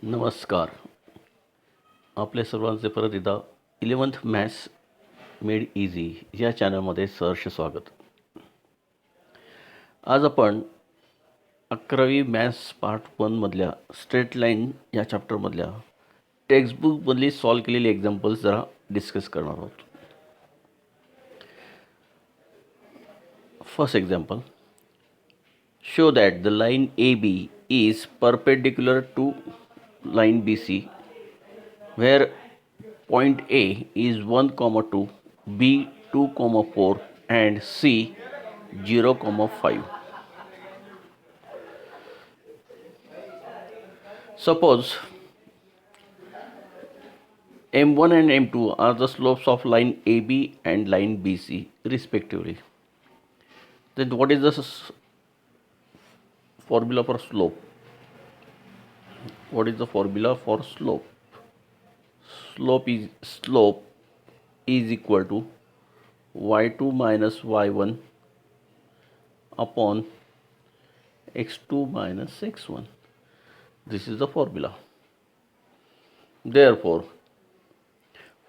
नमस्कार. आपल्या सर्वांचे परत एकदा 11th मॅथ्स मेड इझी या चॅनलमध्ये सहर्ष स्वागत. आज आपण 11वी मॅथ्स पार्ट 1 मधल्या स्ट्रेट लाईन या चॅप्टरमधल्या टेक्स्टबुकमधली सॉल्व केलेली एक्झाम्पल्स जरा डिस्कस करणार आहोत. First example, show that the line AB is perpendicular to line BC where point A is 1, 2, B 2, 4 and C 0, 5. Suppose M1 and M2 are the slopes of line AB and line BC respectively. Then what is the formula for slope? What is the formula for slope? Slope is equal to y2 minus y1 upon x2 minus x1. This is the formula. Therefore,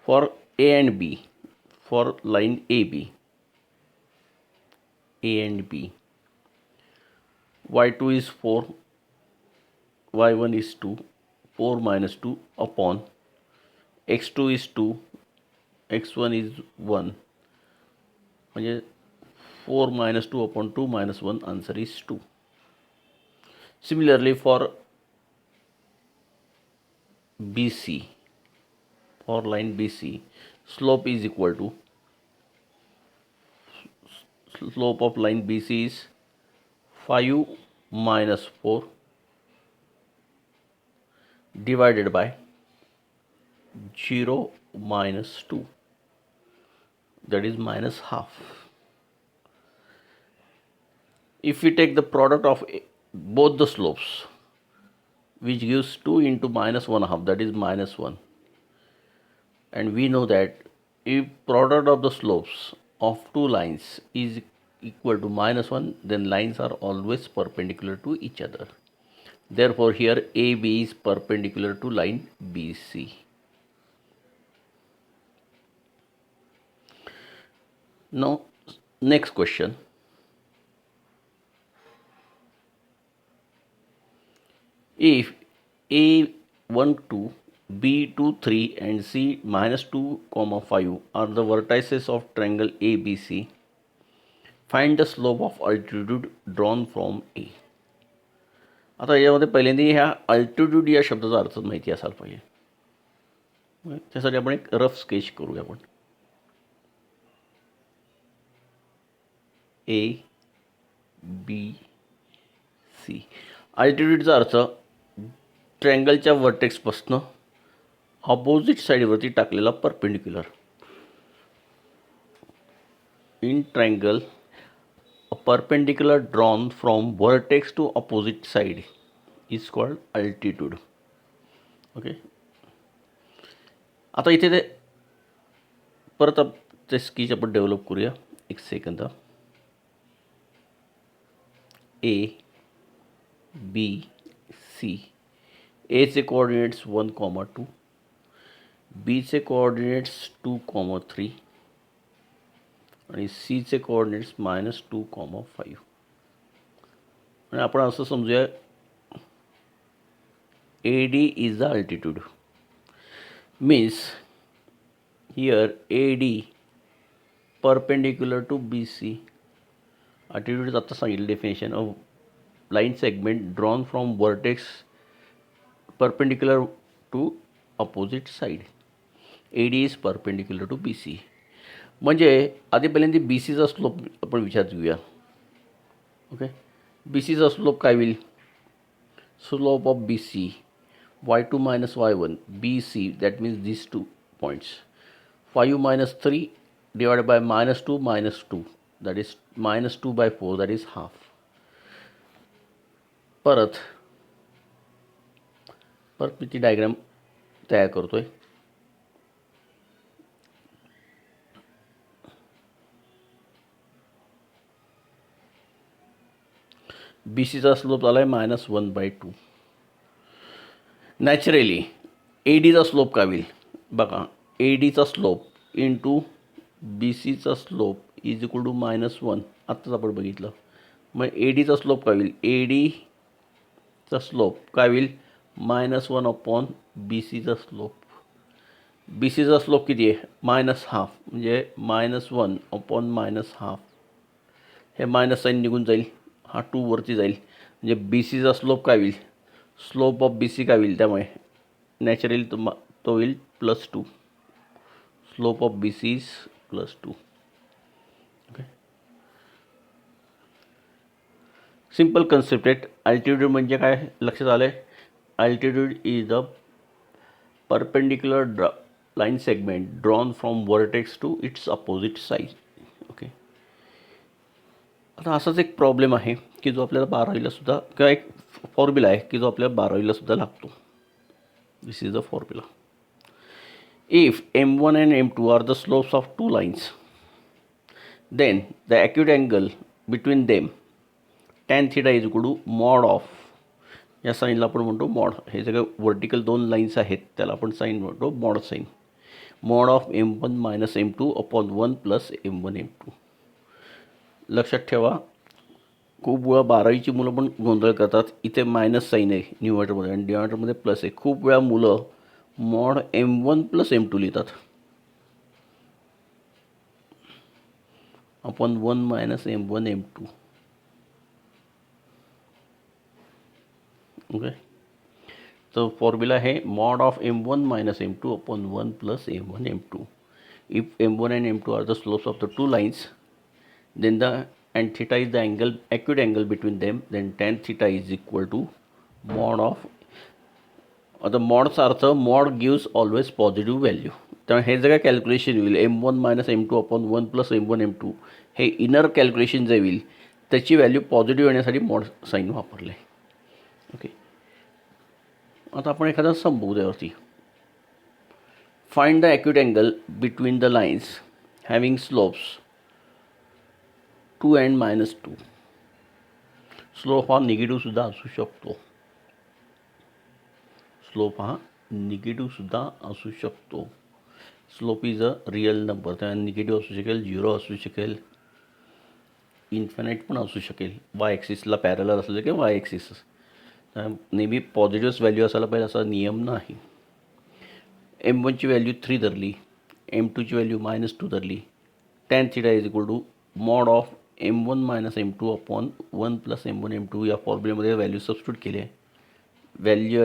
for A and B, for line AB, A and B, y2 is 4, y1 is 2, 4 minus 2 upon x2 is 2, x1 is 1. म्हणजे 4 minus 2 upon 2 minus 1, answer is 2. Similarly, for BC, for line BC, slope is equal to, slope of line BC is 5 minus 4 divided by 0 minus 2, that is minus half. If we take the product of both the slopes, which gives 2 into minus 1 half, that is minus 1, and we know that if product of the slopes of two lines is equal to minus 1, then lines are always perpendicular to each other. Therefore, here AB is perpendicular to line BC. Now, next question. If A1, 2, B2, 3 and C minus 2, 5 are the vertices of triangle ABC, find the slope of altitude drawn from A. आता यामध्ये पहिल्यांदा ह्या altitude या शब्दाचा अर्थ माहिती असायला पाहिजे. त्यासाठी आपण एक रफ स्केच करूया. आपण ए बी सी, अल्टिट्यूडचा अर्थ ट्रँगलच्या वर्टेक्सपासनं ऑपोजिट साईडवरती टाकलेला perpendicular. In triangle a perpendicular drawn from vertex to opposite side is called altitude. Okay, आता इथे ते परत ते स्केच आपण डेव्हलप करूया. एक सेकंद. ए बी सी, एचे कोऑर्डिनेट्स 1, 2, बीचे कोऑर्डिनेट्स 2, 3 आणि सीचे कोऑर्डिनेट्स -2, 5. आणि आपण असं समजूया AD is the altitude. Means here AD perpendicular to BC. Altitude is आता सांगितलं definition of line segment drawn from vertex perpendicular to opposite side. AD is perpendicular to BC. म्हणजे आधी पहिल्यांदा BCचा स्लोप आपण विचारात घेऊया. ओके, BCचा स्लोप काय होईल? Slope of BC y2 minus y1 BC, that means these 2 points. 5 minus 3 divided by -2 minus 2, that is -2 by 4, that is half. परत मी ती डायग्राम तयार करतोय. BCचा स्लोप झाला आहे -1/2. नॅचरली ए डीचा स्लोप काय होईल बघा. ए डीचा स्लोप इंटू बी सीचा स्लोप इज इक्वल टू -1. आत्ताच आपण बघितलं. मग ए डीचा स्लोप काय होईल. ए डीचा स्लोप काय होईल -1 अपॉन बी सीचा स्लोप. बी सीचा स्लोप किती आहे -1/2 म्हणजे -1 अपॉन -1/2. हे मायनस साईन निघून जाईल. हा 2 वरती जाईल म्हणजे बी सीचा स्लोप काय होईल. स्लोप ऑफ बी सी काय होईल. त्यामुळे नॅचरली तो होईल +2. Slope of B C is +2. Okay. Simple concept आहे. अल्टिट्यूड म्हणजे काय लक्षात आलं आहे. Altitude is the perpendicular line segment drawn from vertex to its opposite side. Okay. आता असाच एक प्रॉब्लेम आहे की जो आपल्याला 12वीला सुद्धा किंवा एक फॉर्म्युला आहे की जो आपल्याला 12वीला सुद्धा लागतो. This is the formula. If m1 and m2 are the slopes of two lines, then the acute angle between them tan theta is equal to mod of, या साईनला आपण म्हणतो मॉड. हे सगळं वर्टिकल 2 लाईन्स आहेत त्याला आपण साईन म्हणतो mod sine. Mod of m1 - m2 upon 1 + m1 m2. लक्षात ठेवा खूप वेळा 12वीची मुलं पण गोंधळ करतात. इथे मायनस साईन आहे न्यूमरेटरमध्ये आणि डिनॉमिनेटरमध्ये प्लस आहे. खूप वेळा मुलं मॉड m1 + m2 लिहितात अपॉन 1 - m1 m2. ओके. तो फॉर्म्युला आहे mod of m1 - m2 upon 1 + m1 m2. If m1 and m2 are the slopes of the two lines, then and theta is the angle, acute angle between them, then tan theta is equal to mod of. आता मॉडचा अर्थ mod gives always positive value. त्यामुळे हे जे काय calculation होईल m1 - m2 upon 1 + m1 m2 हे inner calculation जे होईल त्याची व्हॅल्यू पॉझिटिव्ह येण्यासाठी मॉड साईन वापरले. ओके. आता आपण एखादा सम बघू त्यावरती. Find the acute angle between the lines having slopes 2 and -2. Slope हा निगेटिव्ह सुद्धा असू शकतो. स्लोप हा निगेटिव्ह सुद्धा असू शकतो. Slope is a real number. त्या निगेटिव्ह असू शकेल, 0 असू शकेल, इन्फिनाईट पण असू शकेल. वाय ॲक्सिसला पॅरलल असू शकेल, वाय ॲक्सिस. नेहमी पॉझिटिव्ह व्हॅल्यू असायला पाहिजे असा नियम नाही. m1ची व्हॅल्यू 3 धरली, m2ची व्हॅल्यू -2 धरली. tan theta is equal to mod of m1 - m2 upon 1 + m1 m2. या फॉर्म्युल्यामध्ये व्हॅल्यू सबस्टिट्यूट केली आहे. व्हॅल्यू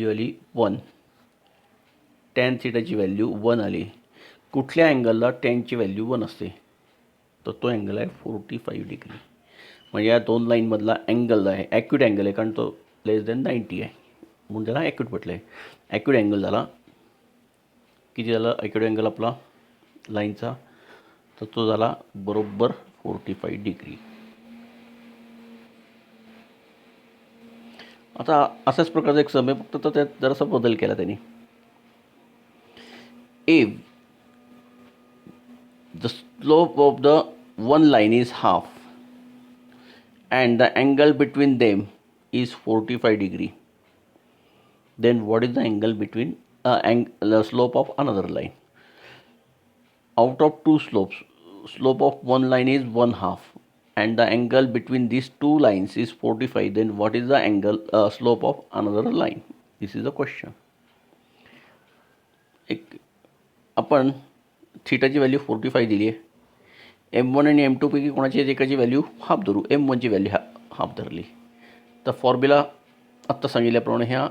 आली 1. tan थीटाची व्हॅल्यू 1 आली. कुठल्या अँगलला टॅनची व्हॅल्यू 1 असते तर तो अँगल आहे 45 डिग्री. म्हणजे या 2 लाईनमधला अँगल आहे ॲक्यूट अँगल आहे कारण तो <90 आहे म्हणून त्याला ॲक्यूट म्हटलं आहे. ॲक्यूट अँगल झाला किती झाला ॲक्यूट अँगल आपला लाईनचा तर तो झाला बरोबर 45 डिग्री. आता अशाच प्रकारचा एक सम आहे फक्त तर त्यात जरासा बदल केला त्यांनी. If the slope of the one line is half and the angle between them is 45 degree, then what is the angle between the slope of another line. Out of two slopes, slope of one line is 1/2 and the angle between these two lines is 45, then what is the angle slope of another line. This is the question. एक आपण थीटाची value 45 दिली आहे. m1 आणि m2 पैकी कोणाची एकाची value half धरू. m1ची value half धरली तर फॉर्म्युला आत्ता सांगितल्याप्रमाणे ह्या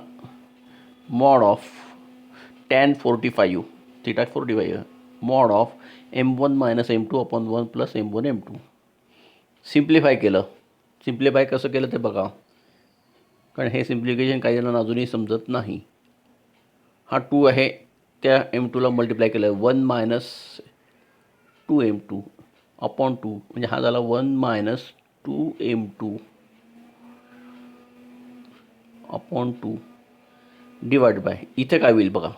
mod of tan 45 theta 45 mod of m1 - m2 upon 1 + m1 m2. Simplify केलं. सिम्प्लिफाय कसं केलं ते बघा कारण हे सिम्प्लिफिकेशन काही जणांना अजूनही समजत नाही. हा 2 आहे त्या m2ला मल्टिप्लाय केलं 1 - 2m2 अपॉन 2 म्हणजे हा झाला 1 - 2m2 अपॉन 2 डिवाइड बाय इथे काय होईल बघा.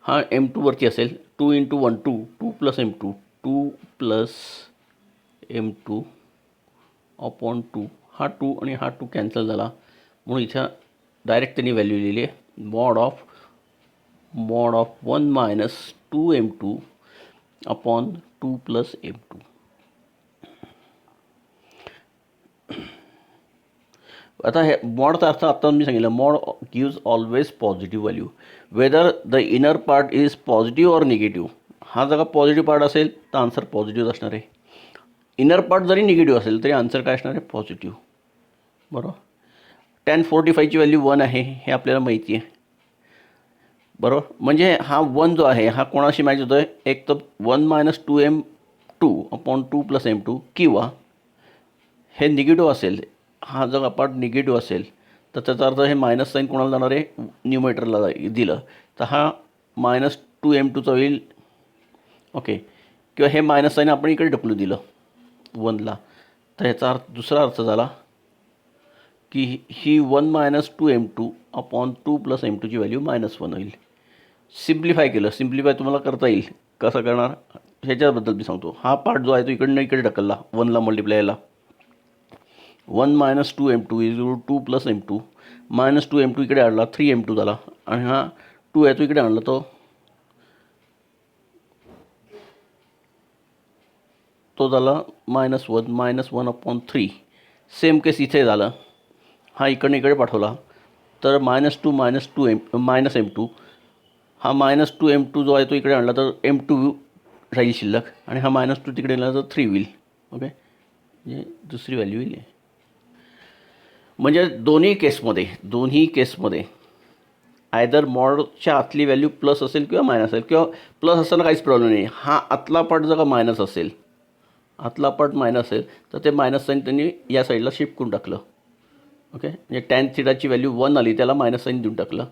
हा m2 वरती असेल 2 × 1 2 2 + m2 2 + m2 अपॉन 2, हा 2 आणि हा 2 कॅन्सल झाला, म्हणून इथं डायरेक्ट त्यांनी व्हॅल्यू लिहिली आहे mod of 1 minus 2m2 upon 2 plus m2. आता हे मॉडचा अर्थ आता मी सांगितलं, mod gives always positive value whether the inner part is positive or negative. हा जर का पॉझिटिव्ह पार्ट असेल तर आन्सर पॉझिटिव्ह असणार आहे. इनर पार्ट जरी निगेटिव्ह असेल तरी आन्सर काय असणार आहे, पॉझिटिव्ह. बरोबर. tan 45ची व्हॅल्यू 1 आहे हे आपल्याला माहिती आहे. बरोबर. म्हणजे हा 1 जो आहे हा कोणाशी मॅच होतो आहे, एक तर 1 minus 2m2 upon 2 plus m2, किंवा हे निगेटिव्ह असेल, हा जर पार्ट निगेटिव्ह असेल तर त्याचा अर्थ हे मायनस साईन कोणाला जाणार आहे, न्यूमरेटरला दिलं तर हा मायनस 2m2चा होईल. ओके. किंवा हे मायनस साईन आपण इकडे ढकलू दिलं 1ला, तर ह्याचा अर्थ दुसरा अर्थ झाला की ही 1 मायनस 2m2 अपॉन 2 प्लस m2ची व्हॅल्यू -1 होईल. सिम्प्लिफाय केलं, सिम्प्लिफाय तुम्हाला करता येईल. कसं करणार ह्याच्याबद्दल मी सांगतो. हा पार्ट जो आहे तो इकडनं इकडे ढकलला 1ला मल्टिप्लायला, 1 minus 2m2 is 2 plus m2, minus 2m2 इकडे आणला 3m2 झाला, आणि हा 2 आहे तो इकडे आणला तो झाला -1 अपॉन 3. सेम केस इथे झालं, हा इकडनं इकडे पाठवला तर -2 मायनस m2, हा -2m2 जो आहे तो इकडे आणला तर m2 राहील शिल्लक, आणि हा -2 तिकडे आणला तर 3 होईल. ओके. म्हणजे दुसरी व्हॅल्यू येईल. म्हणजे दोन्ही केसमध्ये आयदर मॉडच्या आतली व्हॅल्यू प्लस असेल किंवा मायनस असेल, किंवा प्लस असताना काहीच प्रॉब्लेम नाही. हा आतला पार्ट जर का मायनस असेल तर ते मायनस साईन त्यांनी या साईडला शिफ्ट करून टाकलं. ओके. म्हणजे टॅन थिटाची व्हॅल्यू 1 आली, त्याला मायनस साईन देऊन टाकलं.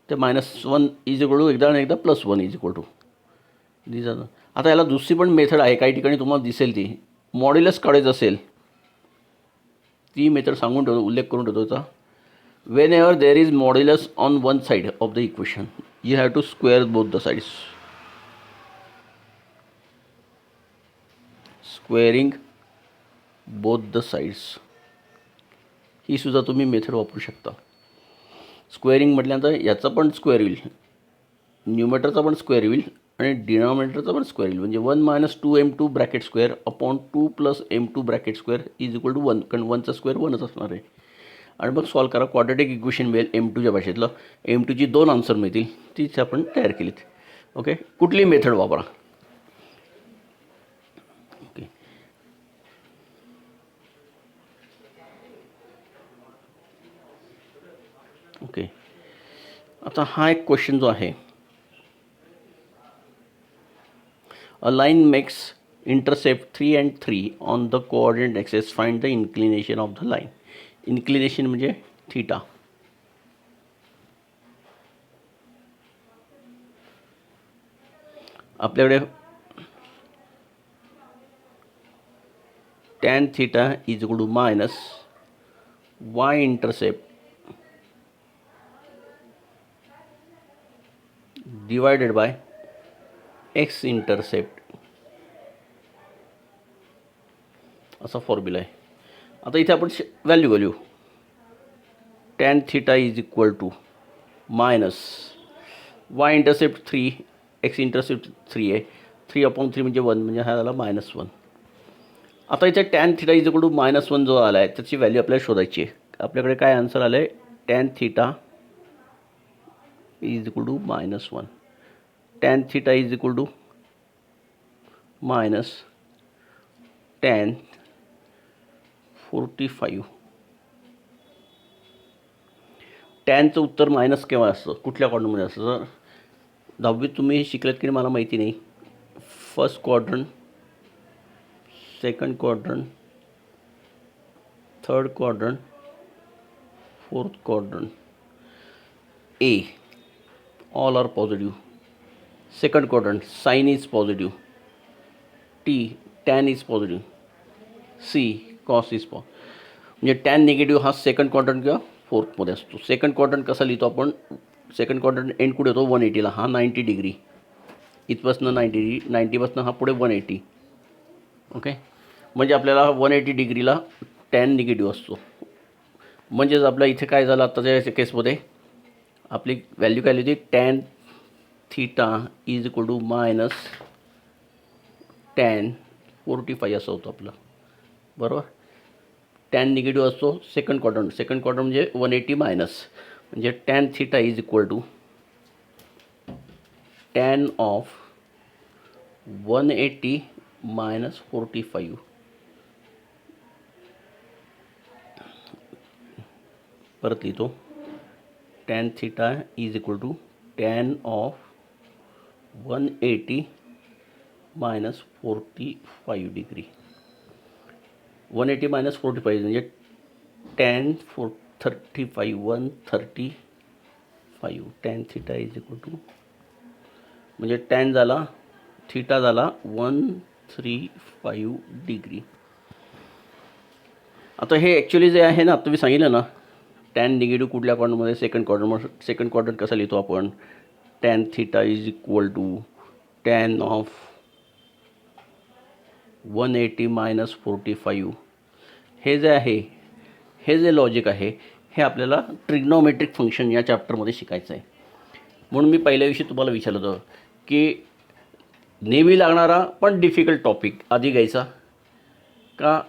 ते -1 इज इक्वल टू एकदा आणि एकदा +1 इज इक्वल टू दिस. आता याला दुसरी पण मेथड आहे, काही ठिकाणी तुम्हाला दिसेल ती. मॉड्युलस काढायचं असेल ती मेथड सांगून ठेवतो, उल्लेख करून ठेवतो याचा. Whenever there is modulus on one side of the equation you have to square both the sides. Squaring both the sides ही सुद्धा तुम्ही मेथड वापरू शकता. स्क्वेअरिंग म्हटल्यानंतर याचा पण स्क्वेअर होईल, न्यूमरेटरचा पण स्क्वेअर होईल, आणि डिनॉमिनेटरचा पण स्क्वेअर होईल. म्हणजे 1 minus 2m2 bracket square upon 2 plus m2 bracket square is equal to 1, कारण 1चा स्क्वेअर 1च असणार आहे. आणि मग सॉल्व करा, क्वाड्रॅटिक इक्वेशन मिळेल m2च्या भाषेतलं. m2ची 2 आन्सर मिळतील, तीच आपण तयार केलीत. ओके. कुठली मेथड वापरा. ओके. ओके. आता हा एक क्वेश्चन जो आहे, a line makes intercept 3 and 3 on the coordinate axis, find the inclination of the line. inclination म्हणजे थीटा. आपल्याकडे tan theta is equal to minus y intercept divided by x intercept, असा formula आहे. आता इथे आपण value घालू. tan theta is equal to minus y intercept 3, x intercept 3 आहे, 3 upon 3 म्हणजे 1, म्हणजे हा झाला -1. आता इथे tan theta is equal to -1 जो आला आहे त्याची व्हॅल्यू आपल्याला शोधायची आहे. आपल्याकडे काय आन्सर आलं आहे, tan theta is equal to -1. tan theta is equal to minus tan 45. टॅनचं उत्तर मायनस केव्हा असतं, कुठल्या क्वाड्रंटमध्ये असतं? तर 10वीत तुम्ही शिकलेत की मला माहिती नाही. First quadrant, second quadrant, third quadrant, fourth quadrant. A all are positive. Second quadrant sine is positive, T tan is positive, C cos is म्हणजे टॅन निगेटिव्ह हा सेकंड क्वाड्रंट किंवा फोर्थमध्ये असतो. सेकंड क्वाड्रंट कसा लिहितो आपण, सेकंड क्वाड्रंट एंड कुठे येतो 180ला, हा 90 डिग्री, इथपासून 90पासून हा पुढे 180. ओके. म्हणजे आपल्याला 180 डिग्रीला टॅन निगेटिव्ह असतो. म्हणजेच आपल्या इथे काय झालं आत्ताच्या केसमध्ये आपली व्हॅल्यू काय आली होती, tan theta is equal to minus tan 45 असं होतं आपलं, बरोबर. टॅन निगेटिव्ह असतो सेकंड क्वाड्रंट म्हणजे 180 मायनस, म्हणजे tan theta is equal to tan of 180 minus 45. परत लिहितो, tan theta is equal to tan of 180 minus 45 degree. 180 minus 45 म्हणजे tan 35 135. Tan theta is equal to म्हणजे टॅन झाला थीटा झाला 135 degree. आता हे ॲक्च्युली जे आहे ना, तुम्ही सांगितलं ना, टॅन निगेटिव्ह कुठल्या क्वाड्रंटमध्ये, सेकंड क्वाड्रंट कसा लिहितो आपण, tan theta is equal to tan of 180 minus 45. हे जे आहे, हे जे लॉजिक आहे, हे आपल्याला ट्रिग्नोमेट्रिक फंक्शन या चॅप्टरमध्ये शिकायचं आहे. म्हणून मी पहिल्या दिवशी तुम्हाला विचारलं होतं की नेहमी लागणारा पण डिफिकल्ट टॉपिक आधी घ्यायचा का,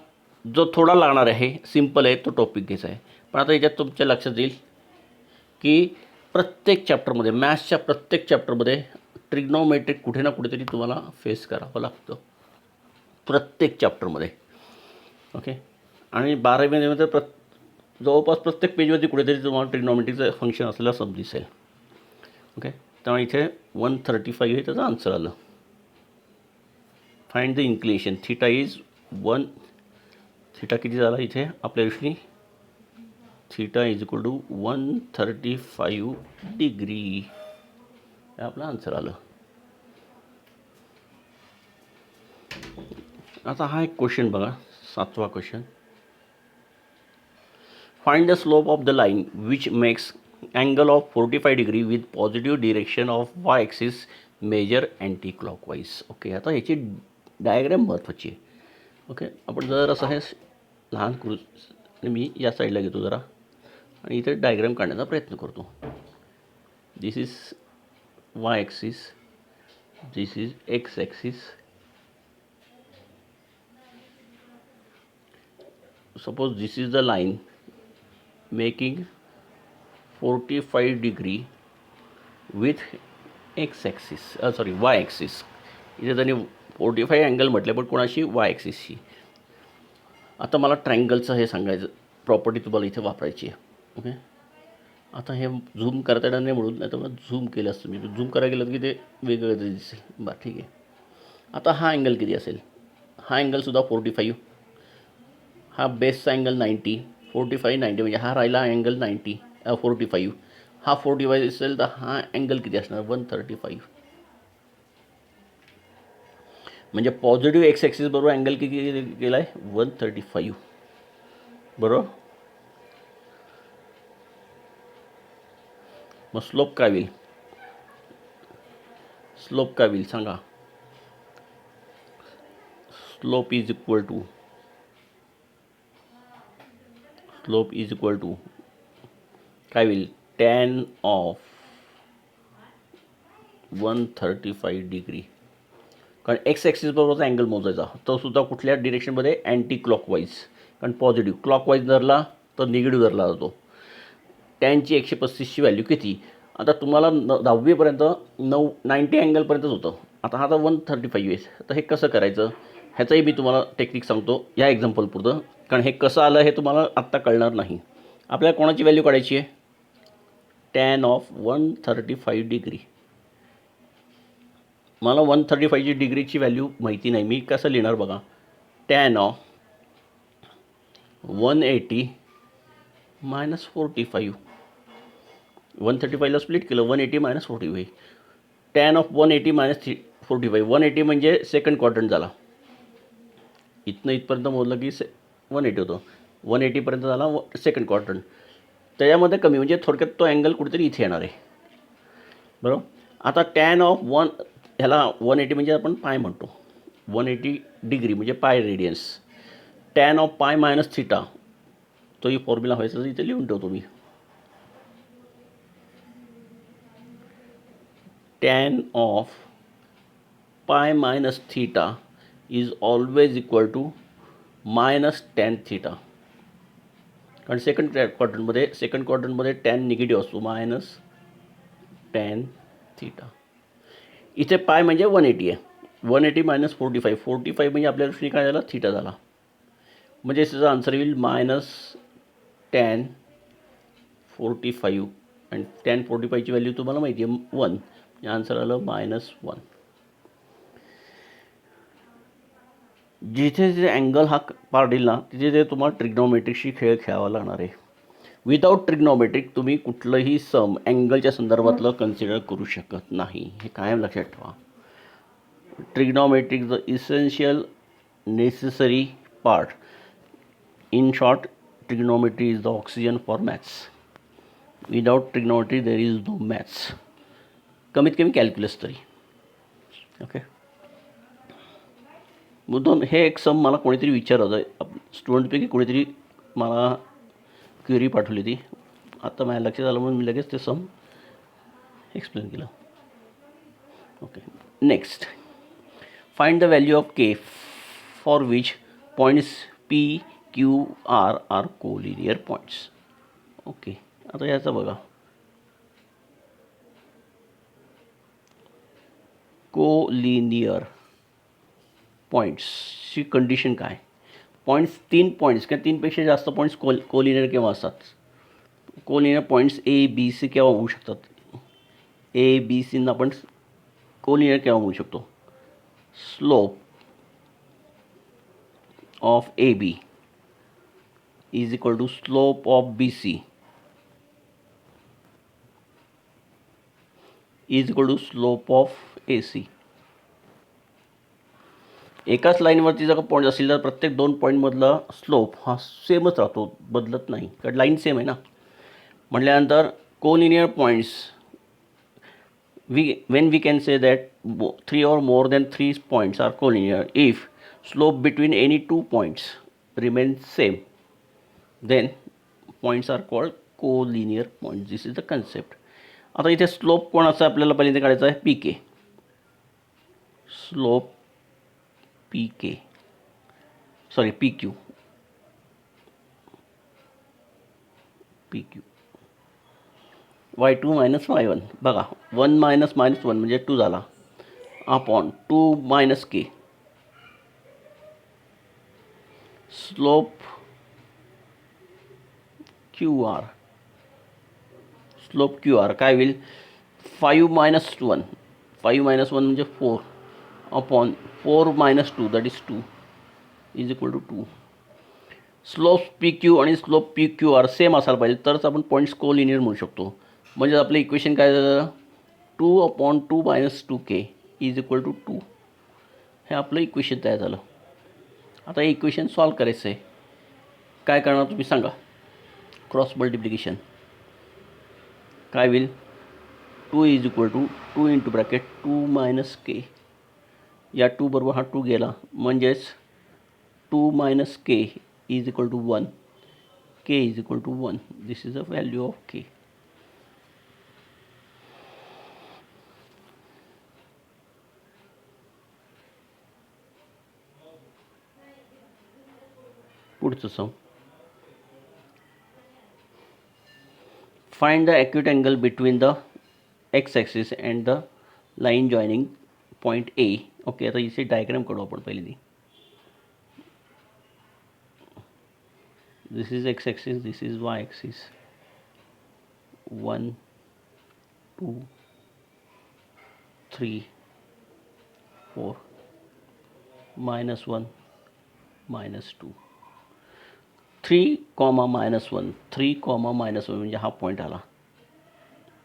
जो थोडा लागणार आहे, सिम्पल आहे, तो टॉपिक घ्यायचा आहे. पण आता याच्यात तुमच्या लक्षात येईल की प्रत्येक चॅप्टरमध्ये, मॅथ्सच्या प्रत्येक चॅप्टरमध्ये ट्रिग्नोमेट्रिक कुठे ना कुठेतरी तुम्हाला फेस करावं लागतं, प्रत्येक चॅप्टरमध्ये. ओके. आणि 12वीमध्ये तर जवळपास प्रत्येक पेजवरती कुठेतरी तुम्हाला ट्रिग्नोमेट्रिकचं फंक्शन असलेलं दिसेल. ओके. त्यामुळे इथे 135 हे त्याचं आन्सर आलं. Find the inclination theta is 1. Theta किती झाला इथे आपल्या दिवशी, theta is equal to 135 degree, हे आपलं आन्सर आलं. आता हा एक क्वेश्चन बघा, 7वा question. Find the slope of the line which makes angle of 45 degree with positive direction of y axis measured anti clockwise. Okay. आता याची डायग्रॅम महत्त्वाची आहे. ओके. आपण जर असं हे लहान करू, मी या साईडला घेतो जरा आणि इथे डायग्रॅम काढण्याचा प्रयत्न करतो. This is y axis, this is x axis. Suppose this is the line making 45 degree with x axis, sorry y axis. इथे त्यांनी 45 अँगल म्हटले, पण कोणाशी, वाय ॲक्सिसशी. आता मला ट्रायंगलचं हे सांगायचं, प्रॉपर्टी तुम्हाला इथे वापरायची आहे. ओके. आता हे झूम करता येणार नाही म्हणून, नाही तर मला झूम केलं असतं मी. झूम करायला गेलं की ते वेगवेगळं दिसेल. बरं, ठीक आहे. आता हा अँगल किती असेल, हा अँगलसुद्धा 45, हा बेसचा अँगल 90, 45 90 म्हणजे हा राहिला अँगल 90 45, हा 45 असेल तर हा अँगल किती असणार, 135. म्हणजे पॉझिटिव्ह एक्स ॲक्सिस बरोबर अँगल किती केला आहे, 135, बरोबर. मग स्लोप काय होईल, स्लोप काय होईल सांगा. स्लोप इज इक्वल टू काय होईल, टॅन ऑफ 135 डिग्री. कारण एक्स ॲक्सिस बरोबरचा अँगल मोजायचा, तो सुद्धा कुठल्या डिरेक्शनमध्ये, अँटी क्लॉकवाईज. कारण पॉझिटिव्ह क्लॉकवाईज धरला तर निगेटिव्ह धरला जातो. टॅनची 135ची व्हॅल्यू किती, आता तुम्हाला 10वीपर्यंत 90 अँगलपर्यंतच होतं. आता हा तर 135 आहे. तर हे कसं करायचं, ह्याचंही मी तुम्हाला टेक्निक सांगतो या एक्झाम्पलपुरतं. कारण हे कसं आलं हे तुम्हाला आत्ता कळणार नाही. आपल्याला कोणाची व्हॅल्यू काढायची आहे, टॅन ऑफ 135 डिग्री. मला 135 डिग्रीची व्हॅल्यू माहिती नाही, मी कसं लिहिणार बघा, टॅन ऑफ 180 मायनस 45. 135ला स्प्लिट केलं, 180 मायनस 45. Tan of 180 minus 45. 180 म्हणजे सेकंड क्वाड्रंट झाला, इथनं इथपर्यंत मोजलं की 180 होतं. 180पर्यंत झाला सेकंड क्वाड्रंट. त्याच्यामध्ये कमी म्हणजे थोडक्यात तो अँगल कुठेतरी इथे येणार आहे, बरोबर. आता टॅन ऑफ ह्याला 180 म्हणजे आपण पाय म्हणतो, 180 डिग्री म्हणजे pi radians. Tan of pi minus theta तोही फॉर्म्युला व्हायचा तर इथे लिहून ठेवतो मी. Tan of pi minus theta is always equal to minus tan theta. कारण सेकंड क्वाड्रंटमध्ये टॅन निगेटिव्ह असतो, मायनस टॅन थीटा. इथे पाय म्हणजे 180 आहे. 180 मायनस 45. 45 म्हणजे आपल्या दृष्टीने काय झाला, थीटा झाला. म्हणजे त्याचा आन्सर येईल मायनस टॅन 45. आणि टॅन 45ची व्हॅल्यू तुम्हाला माहिती आहे 1. आन्सर आलं -1. जिथे जे अँगल हा पाडेल ना तिथे ते तुम्हाला ट्रिग्नॉमेट्रिकशी खेळ खेळावा लागणार आहे. विदाऊट ट्रिग्नॉमेट्रिक तुम्ही कुठलंही सम अँगलच्या संदर्भातलं कन्सिडर करू शकत नाही, हे कायम लक्षात ठेवा. Trigonometric the essential necessary part. In short, trigonometry is the oxygen for maths. Without trigonometry there is no maths, कमीत कमी कॅल्क्युलस तरी. ओके. मुद्दाम हे एक सम मला कोणीतरी विचारत आहे, स्टुडंटपैकी कोणीतरी मला क्वेरी पाठवली ती. आता माझ्या लक्षात आलं म्हणून मी लगेच ते सम एक्सप्लेन केलं. Okay. Next, find the value of K for which points P Q R are collinear points. Okay. आता याचं बघा, कोलिनियर पॉईंट्सची कंडिशन काय. पॉईंट्स 3 पॉईंट्स किंवा 3पेक्षा जास्त पॉईंट्स कोलिनियर केव्हा असतात. Collinear points A B C केव्हा होऊ शकतात. ए बी सींना आपण कोलिनियर केव्हा म्हणू शकतो. Slope of A B is equal to slope of B C is equal to slope of A C. एकाच लाईनवरती जर का पॉईंट असेल तर प्रत्येक 2 पॉईंटमधला स्लोप हा सेमच राहतो, बदलत नाही, कारण लाईन सेम आहे ना. म्हटल्यानंतर collinear points, when we can say that 3 or more than 3 points are collinear if slope between any 2 points remains same, then points are called collinear points. This is the concept. आता इथे slope कोणाचा आपल्याला पहिल्यांदा काढायचा आहे, P K. Slope P K, sorry P Q, P Q y2 minus y1. बघा 1 minus -1 म्हणजे 2 झाला, upon 2 minus K. Slope Q R, slope Q R काय होईल, 5 मायनस 1. 5 मायनस 1 म्हणजे 4, upon 4 minus 2 that is 2 is equal to 2. Slope P Q आणि slope P Q R same असायला पाहिजे तरच आपण पॉईंट्स कोलिनियर म्हणू शकतो. म्हणजे आपलं इक्वेशन काय झालं, 2/2 minus 2k is equal to 2. हे आपलं इक्वेशन तयार झालं. आता हे इक्वेशन सॉल्व करायचं आहे. काय करणार तुम्ही सांगा. क्रॉस मल्टिप्लिकेशन काय होईल, 2 is equal to 2 into bracket 2 minus K. या 2 बरोबर हा 2 गेला, म्हणजेच 2 minus K is equal to 1. K is equal to 1. This is the value of K. पुढचं sum, find the acute angle between the x axis and the line joining point A. Okay. आता इथे diagram काढू आपण पहिली. This is x axis, this is y axis. 1 2 3 4 -1 -2. 3, -1, 3, -1 म्हणजे हा point आला,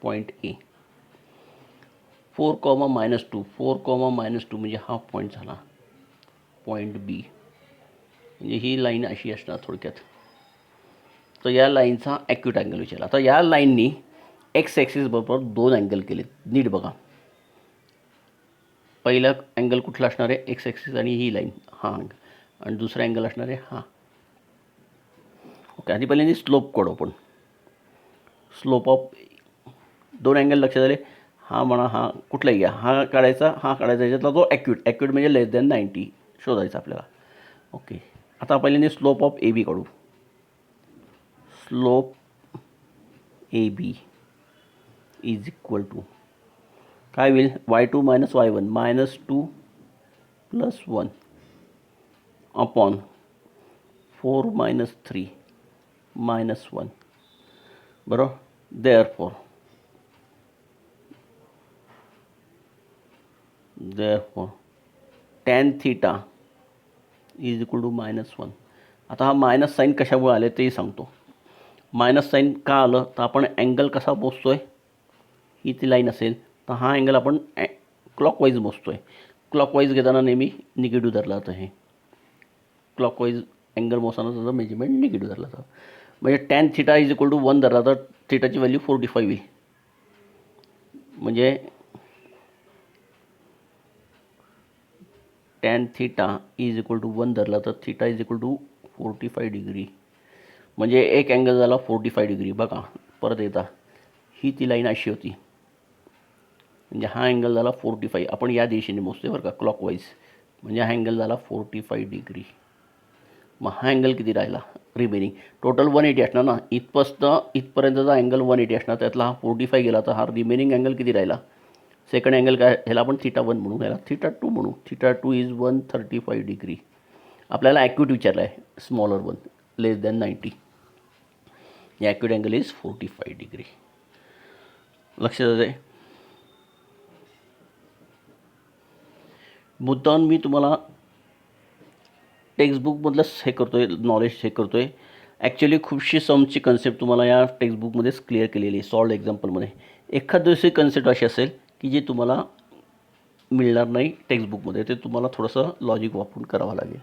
point A. 4, -2, 4, -2 म्हणजे हा पॉईंट झाला, पॉईंट बी. म्हणजे ही लाईन अशी असणार थोडक्यात. तर या लाईनचा ॲक्यूट अँगल विचारला. आता या लाईननी एक्स ॲक्सिस बरोबर 2 अँगल केले. नीट बघा, पहिला अँगल कुठला असणार आहे, एक्स ॲक्सिस आणि ही लाईन, हा अँगल. आणि दुसरा अँगल असणार आहे हा. ओके, आधी पहिल्यांदा स्लोप काढू आपण. स्लोप ऑफ 2 अँगल लक्षात आले. हा म्हणा, हा कुठलाही घ्या, हा काढायचा, हा काढायचा, याच्यातला तो ॲक्यूट म्हणजे लेस दॅन 90 शोधायचा आपल्याला. ओके, आता पहिल्यांदा स्लोप ऑफ ए बी काढू. Slope A B is equal to काय होईल, y2 मायनस y1 -2 + 1 अपॉन 4 - 3 - 1. बरोबर. Therefore tan theta is equal to -1. आता हा मायनस साईन कशामुळे आले तेही सांगतो. मायनस साईन का आलं तर आपण अँगल कसा मोजतो आहे, ही ती लाईन असेल तर हा अँगल आपण क्लॉकवाईज मोजतो आहे. क्लॉकवाईज घेताना नेहमी निगेटिव्ह धरला जातं. हे क्लॉकवाईज अँगल मोजताना त्याचं मेजरमेंट निगेटिव्ह धरला जातं. म्हणजे tan theta is equal to 1 धरला तर थीटाची व्हॅल्यू 45 येईल. म्हणजे tan theta is equal to 1 धरला तर theta is equal to 45 degree. म्हणजे एक अँगल झाला 45 डिग्री. बघा परत येता, ही ती लाईन अशी होती, म्हणजे हा अँगल झाला 45. आपण या दिशेने मोजतोय बरं का, क्लॉकवाईज. म्हणजे हा अँगल झाला 45 डिग्री. मग हा अँगल किती राहिला रिमेनिंग, टोटल 180 असणार ना, इथपर्यंतचा अँगल 180 असणार, त्यातला हा 45 गेला तर हा रिमेनिंग अँगल किती राहिला. सेकंड अँगल काय, ह्याला आपण θ1 म्हणू, ह्याला θ2 म्हणू. θ2 इज 135 डिग्री. आपल्याला ॲक्यूट विचारला आहे, smaller one less than 90. Acute angle is 45 degree. लक्षात आहे. मुद्दाम मी तुम्हाला टेक्स्टबुकमधलं हे करतो आहे, नॉलेज हे करतो आहे. ॲक्च्युली खूपशी समची कन्सेप्ट तुम्हाला या टेक्स्टबुकमध्येच क्लिअर केलेली आहे, सॉल्ड एक्झाम्पलमध्ये. एखाद दुसरी कन्सेप्ट अशी असेल की जी तुम्हाला मिळणार नाही टेक्स्टबुकमध्ये, ते तुम्हाला थोडंसं लॉजिक वापरून करावं लागेल.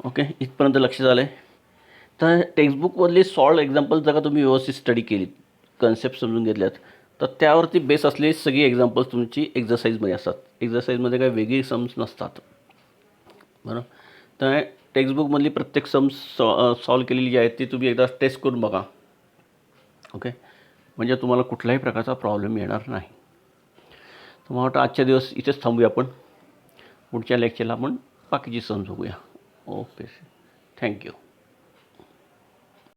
ओके, इथपर्यंत लक्ष झालं आहे. तर टेक्स्टबुकमधली सॉल्ड एक्झाम्पल जर का तुम्ही व्यवस्थित स्टडी केलीत, कन्सेप्ट समजून घेतल्यात, तर त्यावरती बेस असलेली सगळी एक्झाम्पल्स तुमची एक्झरसाईजमध्ये असतात. एक्झरसाईजमध्ये काही वेगळी सम्स नसतात. बरोबर. तर टेक्स्टबुकमधली प्रत्येक सम्स सॉल्व केलेली जी आहेत ती तुम्ही एकदा टेस्ट करून बघा. ओके, म्हणजे तुम्हाला कुठल्याही प्रकारचा प्रॉब्लेम येणार नाही. तर मला वाटतं आजच्या दिवस इथेच थांबूया आपण. पुढच्या लेक्चरला आपण बाकीची सम्स बघूया. Okay, thank you.